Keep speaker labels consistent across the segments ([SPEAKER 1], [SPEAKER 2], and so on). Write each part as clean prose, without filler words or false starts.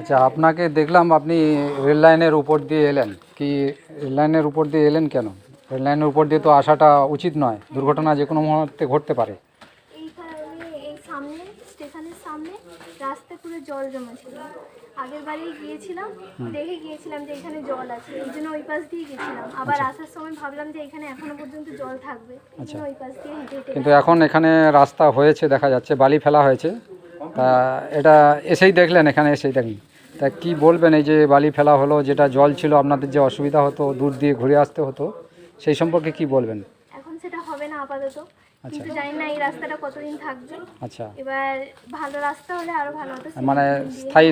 [SPEAKER 1] আচ্ছা, আপনাকে দেখলাম আপনি রেল লাইনের উপর দিয়ে এলেন। কি রেল লাইনের উপর দিয়ে এলেন কেন? রেল লাইনের উপর দিয়ে তো আসাটা উচিত নয়, দুর্ঘটনা যে কোনো মুহূর্তে ঘটতে পারে।
[SPEAKER 2] এই কারণে এই সামনে স্টেশনের সামনে রাস্তা পুরো জল জমা ছিল। আগের বারেই গিয়েছিলাম, দেখে গিয়েছিলাম যে এখানে জল আছে, এই জন্য ওই পাশ দিয়ে গেছিলাম। আবার আসার সময় ভাবলাম যে এখানে এখনো পর্যন্ত জল থাকবে, এই জন্য ওই পাশ দিয়ে হেঁটে হেঁটে
[SPEAKER 1] কিন্তু এখন এখানে রাস্তা হয়েছে, দেখা যাচ্ছে বালি ফেলা হয়েছে। তা এটা এসেই দেখলেন, এখানে এসেই দেখলেন, তা কি বলবেন এই যে বালি ফেলা হলো, যেটা জল ছিল আপনাদের যে অসুবিধা হতো, দূর দিয়ে ঘুরে আসতে হতো, সেই সম্পর্কে কি বলবেন?
[SPEAKER 2] এখন সেটা হবে না আপাতত, কিন্তু জানি না এই রাস্তাটা কতদিন থাকবে।
[SPEAKER 1] আচ্ছা,
[SPEAKER 2] এবার ভালো রাস্তা হলে আরো ভালো হতো।
[SPEAKER 1] মানে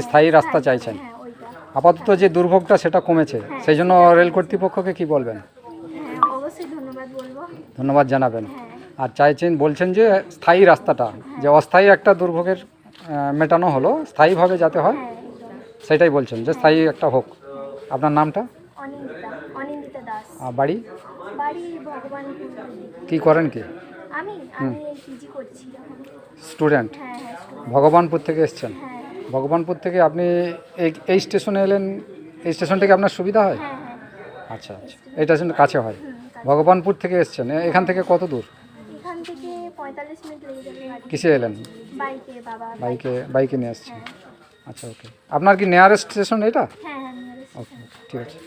[SPEAKER 1] স্থায়ী রাস্তা চাইছেন।
[SPEAKER 2] হ্যাঁ, ওইটা।
[SPEAKER 1] আপাতত যে দুর্ভোগটা সেটা কমেছে, সেই জন্য রেল কর্তৃপক্ষকে কি বলবেন?
[SPEAKER 2] হ্যাঁ, অবশ্যই ধন্যবাদ বলবো।
[SPEAKER 1] ধন্যবাদ জানাবেন।
[SPEAKER 2] হ্যাঁ,
[SPEAKER 1] আর চাইছেন, বলছেন যে স্থায়ী রাস্তাটা, যে অস্থায়ী একটা দুর্ভোগের মেটানো হলো, স্থায়ীভাবে যাতে হয়,
[SPEAKER 2] হ্যাঁ, একদম।
[SPEAKER 1] সেটাই বলছেন যে স্থায়ী একটা হোক। আপনার নামটা?
[SPEAKER 2] অনিন্দিতা দাস।
[SPEAKER 1] আর বাড়ি?
[SPEAKER 2] বাড়ি ভগবানপুর।
[SPEAKER 1] কি করেন কি?
[SPEAKER 2] আমি পিজি করছি এখন।
[SPEAKER 1] স্টুডেন্ট?
[SPEAKER 2] হ্যাঁ, হ্যাঁ, student।
[SPEAKER 1] ভগবানপুর থেকে এসছেন?
[SPEAKER 2] হ্যাঁ,
[SPEAKER 1] ভগবানপুর থেকে আপনি এই স্টেশনে এলেন, এই স্টেশন থেকে আপনার সুবিধা হয়?
[SPEAKER 2] হ্যাঁ, হ্যাঁ।
[SPEAKER 1] আচ্ছা আচ্ছা, এই স্টেশন কাছে হয়।
[SPEAKER 2] কাছে।
[SPEAKER 1] ভগবানপুর থেকে এসছেন, এখান থেকে কত দূর?
[SPEAKER 2] এখান থেকে 45 মিনিট লেগে যাবে গাড়ি।
[SPEAKER 1] কিসে এলেন?
[SPEAKER 2] বাইকে, বাবা।
[SPEAKER 1] বাইকে নিয়ে আসছেন। আচ্ছা, ওকে। আপনার কি নিয়ারেস্ট স্টেশন এটা?
[SPEAKER 2] হ্যাঁ, হ্যাঁ, nearest
[SPEAKER 1] ওকে, ঠিক আছে।